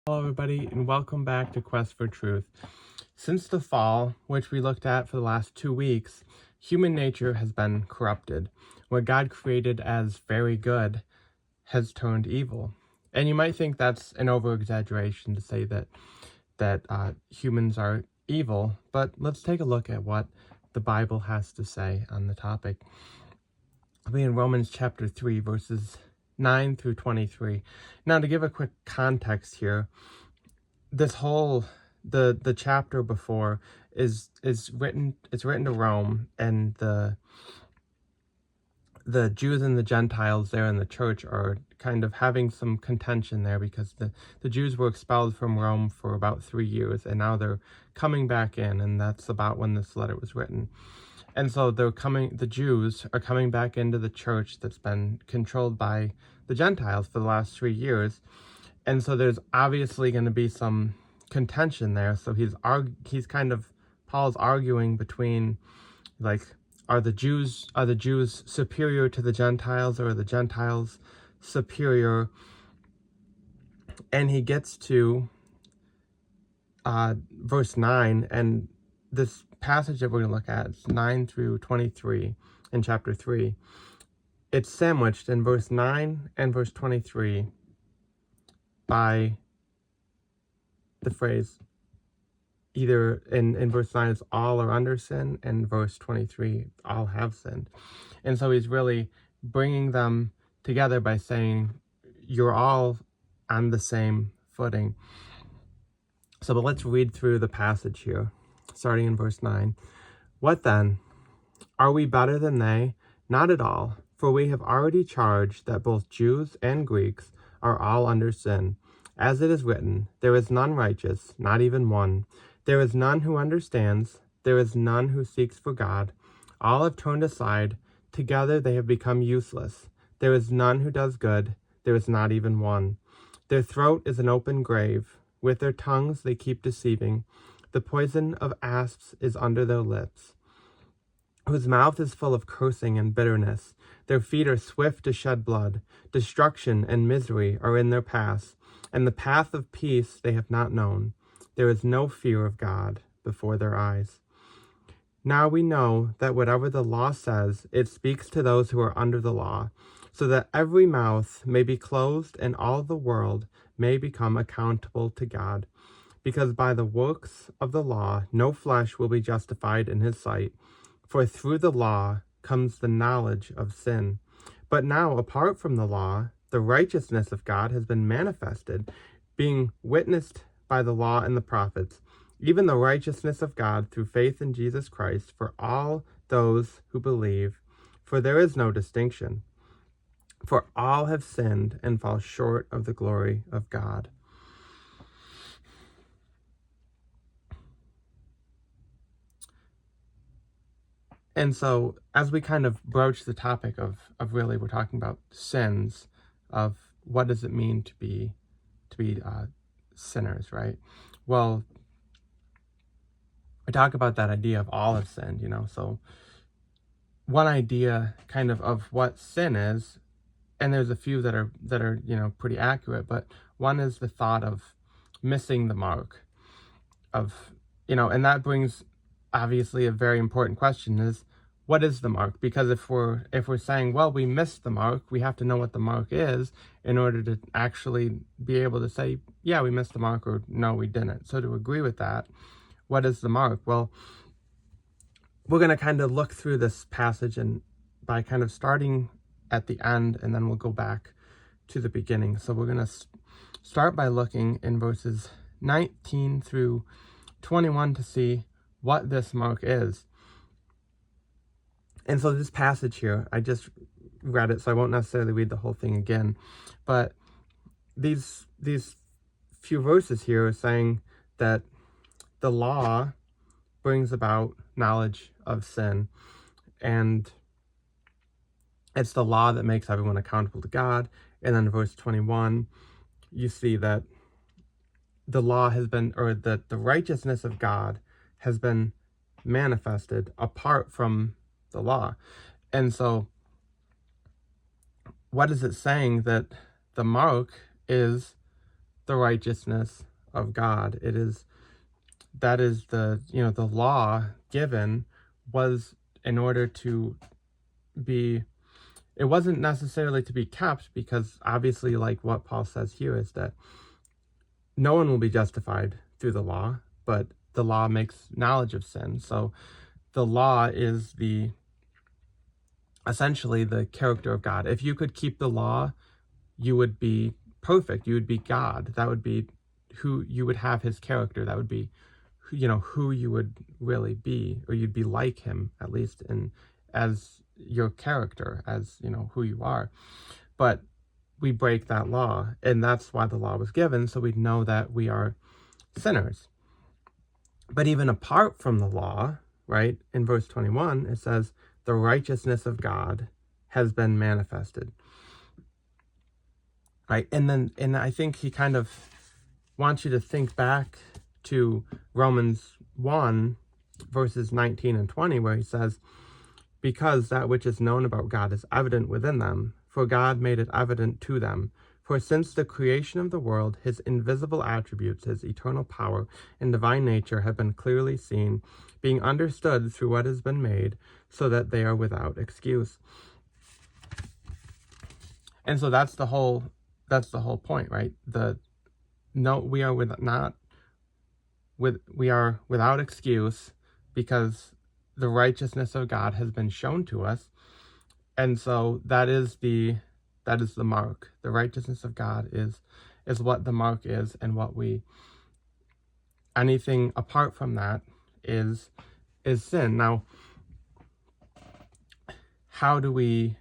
Hello everybody and welcome back to Quest for Truth. Since the fall, which we looked at for the last 2 weeks, human nature has been corrupted. What God created as very good has turned evil. And you might think that's an over-exaggeration to say that humans are evil, but let's take a look at what the Bible has to say on the topic. I'll be in Romans chapter 3, verses 9 through 23. Now, to give a quick context here, this whole the chapter before is written to Rome, and the Jews and the Gentiles there in the church are kind of having some contention there because the Jews were expelled from Rome for about 3 years, and now they're coming back in, and that's about when this letter was written. And so the Jews are coming back into the church that's been controlled by the Gentiles for the last 3 years. And so there's obviously going to be some contention there. So Paul's arguing between, like, are the Jews superior to the Gentiles, or are the Gentiles superior? And he gets to verse 9, and this passage that we're going to look at, it's 9 through 23 in chapter 3. It's sandwiched in verse 9 and verse 23 by the phrase, either in verse 9 it's all are under sin, and verse 23 all have sinned. And so he's really bringing them together by saying you're all on the same footing. But let's read through the passage here, starting in verse 9. What then? Are we better than they? Not at all, for we have already charged that both Jews and Greeks are all under sin. As it is written, there is none righteous, not even one. There is none who understands. There is none who seeks for God. All have turned aside. Together they have become useless. There is none who does good. There is not even one. Their throat is an open grave. With their tongues they keep deceiving. The poison of asps is under their lips, whose mouth is full of cursing and bitterness. Their feet are swift to shed blood. Destruction and misery are in their paths, and the path of peace they have not known. There is no fear of God before their eyes. Now we know that whatever the law says, it speaks to those who are under the law, so that every mouth may be closed and all the world may become accountable to God. Because by the works of the law, no flesh will be justified in his sight, for through the law comes the knowledge of sin. But now, apart from the law, the righteousness of God has been manifested, being witnessed by the law and the prophets, even the righteousness of God through faith in Jesus Christ for all those who believe. For there is no distinction. For all have sinned and fall short of the glory of God. And so, as we kind of broach the topic of really, we're talking about sins, of what does it mean to be sinners, right? Well, we talk about that idea of all have sinned, So one idea kind of what sin is, and there's a few that are pretty accurate, but one is the thought of missing the mark, of and that brings obviously a very important question: is what is the mark? Because if we're saying, well, we missed the mark, we have to know what the mark is in order to actually be able to say, yeah, we missed the mark, or no, we didn't. So to agree with that, what is the mark? Well, we're going to kind of look through this passage, and by kind of starting at the end, and then we'll go back to the beginning. So we're going to start by looking in verses 19 through 21 to see what this mark is. And so this passage here, I just read it, so I won't necessarily read the whole thing again, but these few verses here are saying that the law brings about knowledge of sin, and it's the law that makes everyone accountable to God. And then in verse 21, you see that the law has been, or that the righteousness of God has been manifested apart from the law. And so what is it saying? That the mark is the righteousness of God. That is the law given was in order to be, it wasn't necessarily to be kept, because obviously, like what Paul says here, is that no one will be justified through the law, but the law makes knowledge of sin. So the law is essentially the character of God. If you could keep the law, you would be perfect. You would be God. That would be who you would have, his character. That would be, who you would really be, or you'd be like him, at least as your character, as, who you are. But we break that law, and that's why the law was given, so we'd know that we are sinners. But even apart from the law, right, in verse 21, it says, the righteousness of God has been manifested. Right, and I think he kind of wants you to think back to Romans 1, verses 19 and 20, where he says, because that which is known about God is evident within them, for God made it evident to them. For since the creation of the world, his invisible attributes, his eternal power and divine nature have been clearly seen, being understood through what has been made, so that they are without excuse. And so that's the whole point, right? We are without excuse, because the righteousness of God has been shown to us. And so that is the mark. The righteousness of God is what the mark is, and anything apart from that is sin. Now, how do we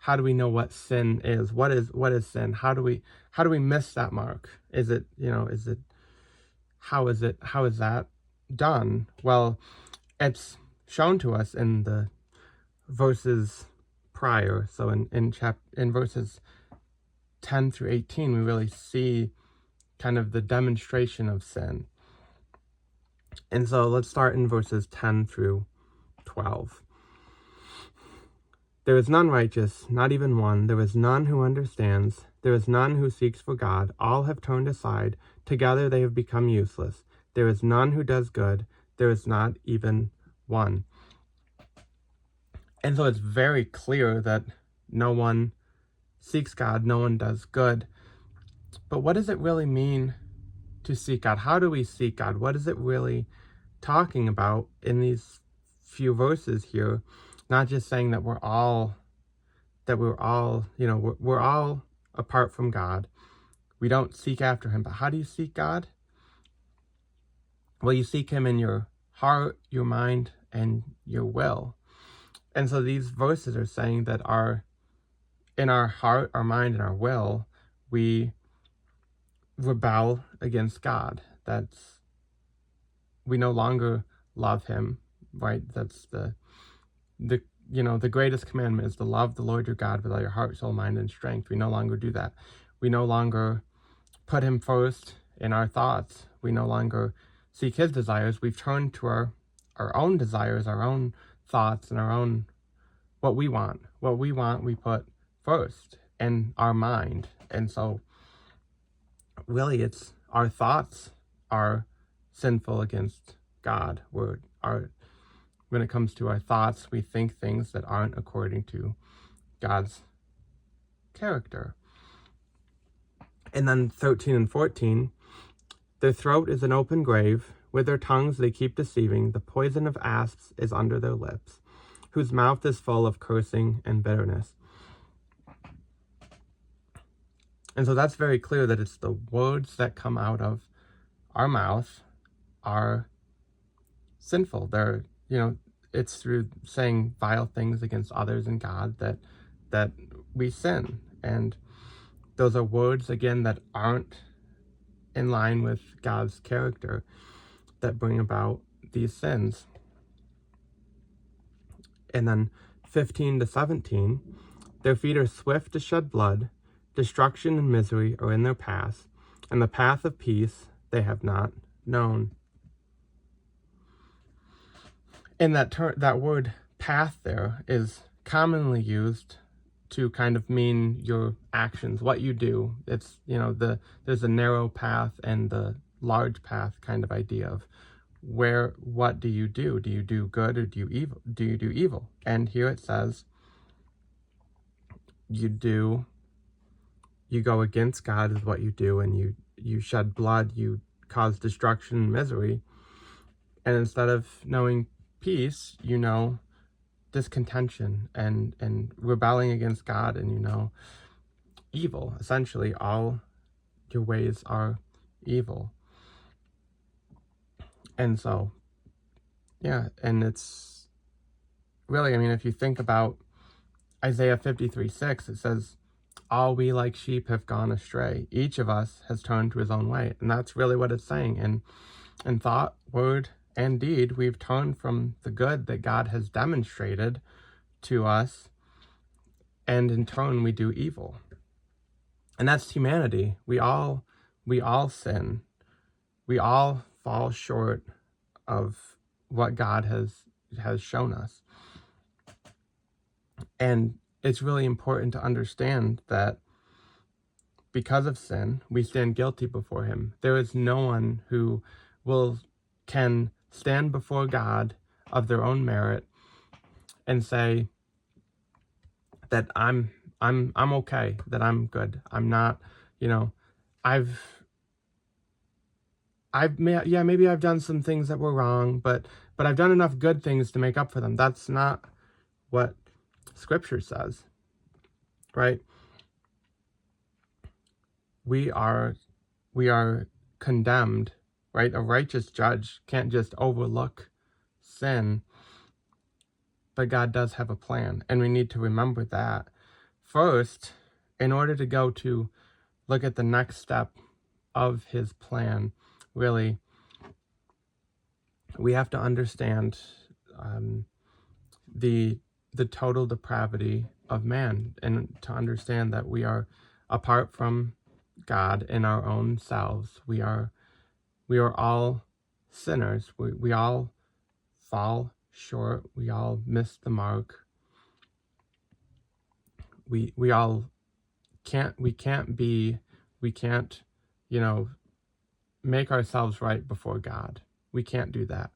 know what sin is? What is sin? How do we miss that mark? How is that done? Well, it's shown to us in the verses prior. So in verses 10 through 18, we really see kind of the demonstration of sin. And so let's start in verses 10 through 12. There is none righteous, not even one. There is none who understands. There is none who seeks for God. All have turned aside. Together they have become useless. There is none who does good. There is not even one. And so it's very clear that no one seeks God. No one does good. But what does it really mean to seek God? How do we seek God? What is it really talking about in these few verses here? Not just saying that we're all apart from God. We don't seek after him. But how do you seek God? Well, you seek him in your heart, your mind, and your will. And so these verses are saying that in our heart, our mind, and our will, we rebel against God. We no longer love him, right? That's the greatest commandment is to love the Lord your God with all your heart, soul, mind, and strength. We no longer do that. We no longer put him first in our thoughts. We no longer seek his desires. We've turned to our own desires, our own thoughts, and our own what we want. What we want, we put first in our mind. And so really it's our thoughts are sinful against God. When it comes to our thoughts, we think things that aren't according to God's character. And then 13 and 14, their throat is an open grave. With their tongues they keep deceiving. The poison of asps is under their lips, whose mouth is full of cursing and bitterness. And so that's very clear that it's the words that come out of our mouth are sinful. They're, it's through saying vile things against others and God that we sin. And those are words, again, that aren't in line with God's character that bring about these sins. And then 15 to 17, their feet are swift to shed blood. Destruction and misery are in their paths, and the path of peace they have not known. And that word path there is commonly used to kind of mean your actions, what you do. It's, there's a narrow path and the large path kind of idea of what do you do? Do you do good or do you do evil? And here it says you go against God is what you do, and you shed blood, you cause destruction and misery. And instead of knowing peace, you know discontention and rebelling against God, and evil. Essentially, all your ways are evil. And so, yeah, and it's really, if you think about Isaiah 53:6, it says, all we like sheep have gone astray. Each of us has turned to his own way. And that's really what it's saying. And in thought, word, and deed, we've turned from the good that God has demonstrated to us, and in turn we do evil. And that's humanity. We all sin. We all fall short of what God has shown us. And it's really important to understand that because of sin, we stand guilty before him. There is no one who can stand before God of their own merit and say that I'm okay, that I'm good. I'm not, maybe I've done some things that were wrong, but I've done enough good things to make up for them. That's not what Scripture says, right? We are condemned, right? A righteous judge can't just overlook sin, but God does have a plan, and we need to remember that. First, in order to go to look at the next step of his plan, really, we have to understand the total depravity of man, and to understand that we are apart from God in our own selves. We are all sinners. We all fall short. We all miss the mark. We all can't make ourselves right before God. We can't do that.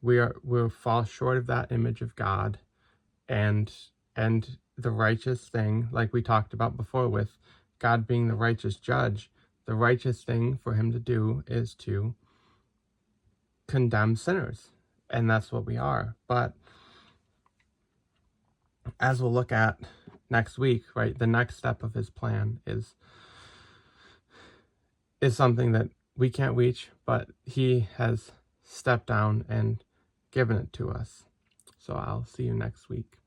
We'll fall short of that image of God, and the righteous thing, like we talked about before with God being the righteous judge, the righteous thing for him to do is to condemn sinners, and that's what we are. But as we'll look at next week, right, the next step of his plan is something that we can't reach, but he has stepped down and given it to us. So I'll see you next week.